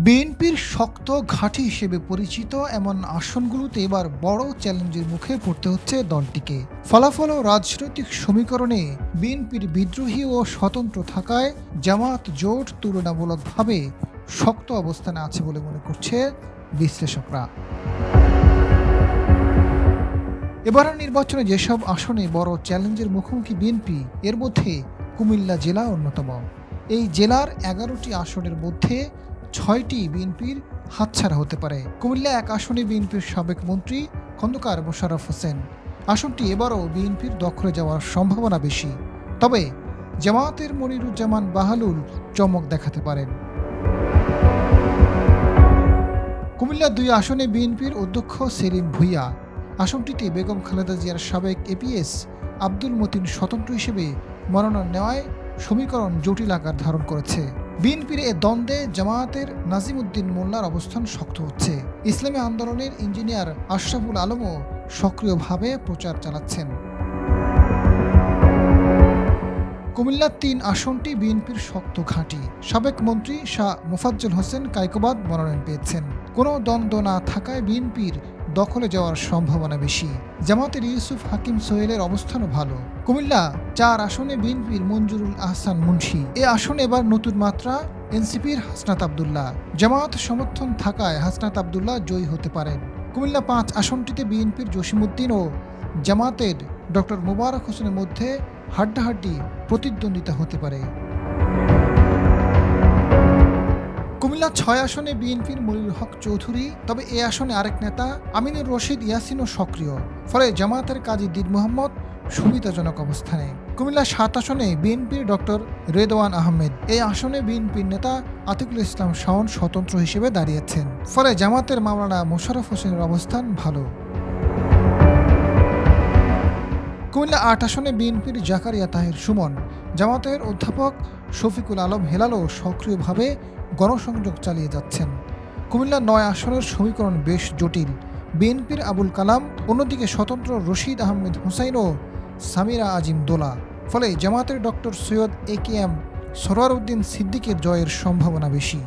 বিএনপির শক্ত ঘাঁটি হিসেবে পরিচিত এমন আসনগুলোতে এবার বড় চ্যালেঞ্জের মুখে পড়তে হচ্ছে দলটিকে। ফলাফল ও রাজনৈতিক সমীকরণে বিএনপির বিদ্রোহী ও স্বতন্ত্র থাকায় জামায়াত জোট তুলনামূলকভাবে শক্ত অবস্থানে আছে বলে মনে করছে বিশ্লেষকরা। এবারের নির্বাচনে যেসব আসনে বড় চ্যালেঞ্জের মুখোমুখি বিএনপি, এর মধ্যে কুমিল্লা জেলা অন্যতম। এই জেলার ১১টি আসনের মধ্যে ৬টি বিএনপির হাতছাড়া হতে পারে। কুমিল্লা ১ আসনে বিএনপির সাবেক মন্ত্রী খন্দকার মোশাররফ হোসেন। আসনটি এবারও বিএনপির দখলে যাওয়ার সম্ভাবনা বেশি। তবে জামায়াতের মনিরুজ্জামান বাহালুল চমক দেখাতে পারেন। কুমিল্লা ২ আসনে বিএনপির অধ্যক্ষ সেলিম ভূঁইয়া। আসনটিতে বেগম খালেদা জিয়ার সাবেক এপিএস আব্দুল মতিন স্বতন্ত্র হিসেবে মনোনয়ন নেওয়ায় সমীকরণ জটিল আকার ধারণ করেছে। বিএনপির এ দ্বন্দ্বে জামায়াতের নাজিম উদ্দিন মোল্লার অবস্থান শক্ত হচ্ছে। ইসলামী আন্দোলনের ইঞ্জিনিয়ার আশরাফুল আলমও সক্রিয়ভাবে প্রচার চালাচ্ছেন। কুমিল্লার ৩ আসনটি বিএনপির শক্ত ঘাঁটি। সাবেক মন্ত্রী শাহ মোফাজ্জল হোসেন কায়কোবাদ মনোনয়ন পেয়েছেন। কোনো দ্বন্দ্ব না থাকায় বিএনপির দখলে যাওয়ার সম্ভাবনা বেশি। জামায়াতের ইউসুফ হাকিম সোহেলের অবস্থানও ভালো। কুমিল্লা ৪ আসনে বিএনপির মঞ্জুরুল আহসান মুন্সি। এ আসনে এবার নতুন মাত্রা এনসিপির হাসনাত আবদুল্লাহ। জামায়াত সমর্থন থাকায় হাসনাত আবদুল্লাহ জয়ী হতে পারেন। কুমিল্লা ৫ আসনটিতে বিএনপির জসিমউদ্দিন ও জামায়াতের ডক্টর মোবারক হোসেনের মধ্যে হাড্ডাহাড্ডি প্রতিদ্বন্দ্বিতা হতে পারে। কুমিল্লা ৬ আসনে বিএনপির মনিরুল হক চৌধুরী। তবে এ আসনে আরেক নেতা আমিনুর রশিদ ইয়াসিনও সক্রিয়। ফলে জামায়াতের কাজী দীন মোহাম্মদ সুবিধাজনক অবস্থানে। কুমিল্লা ৭ আসনে বিএনপির ডক্টর রেদওয়ান আহমেদ। এই আসনে বিএনপির নেতা আতিকুল ইসলাম শাওন স্বতন্ত্র হিসেবে দাঁড়িয়েছেন। ফলে জামায়াতের মাওলানা মোশাররফ হোসেনের অবস্থান ভালো। কুমিল্লা ৮ আসনে বিএনপির জাকারিয়া তাহের সুমন। জামায়াতের অধ্যাপক শফিকুল আলম হেলালও সক্রিয়ভাবে গণসংযোগ চালিয়ে যাচ্ছেন। কুমিল্লা ৯ আসনের সমীকরণ বেশ জটিল। বিএনপির আবুল কালাম, অন্যদিকে স্বতন্ত্র রশিদ আহমেদ হুসাইন ও সামিরা আজিম দোলা। ফলে জামায়াতের ডক্টর সৈয়দ একেএম সরওয়ার উদ্দিন সিদ্দিকের জয়ের সম্ভাবনা বেশি।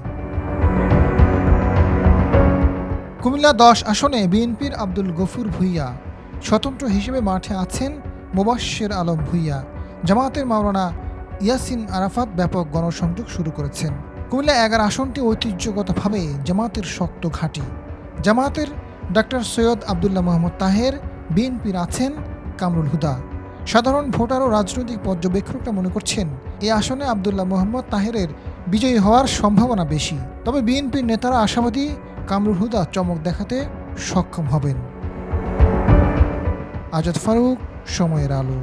কুমিল্লা ১০ আসনে বিএনপির আব্দুল গফুর ভূঁইয়া। স্বতন্ত্র হিসেবে মাঠে আছেন মোবাশ্বের আলম ভূঁইয়া। জামায়াতের মাওলানা ইয়াসিন আরাফাত ব্যাপক গণসংযোগ শুরু করেছেন। কুমিল্লা ১১ আসনটি ঐতিহ্যগতভাবে জামায়াতের শক্ত ঘাঁটি। জামায়াতের ডাক্তার সৈয়দ আবদুল্লাহ মোহাম্মদ তাহের, বিএনপির আছেন কামরুল হুদা। সাধারণ ভোটার ও রাজনৈতিক পর্যবেক্ষকরা মনে করছেন এই আসনে আবদুল্লাহ মোহাম্মদ তাহেরের বিজয়ী হওয়ার সম্ভাবনা বেশি। তবে বিএনপির নেতারা আশাবাদী কামরুল হুদা চমক দেখাতে সক্ষম হবেন। আজাদ ফারুক, সময়ের আলো।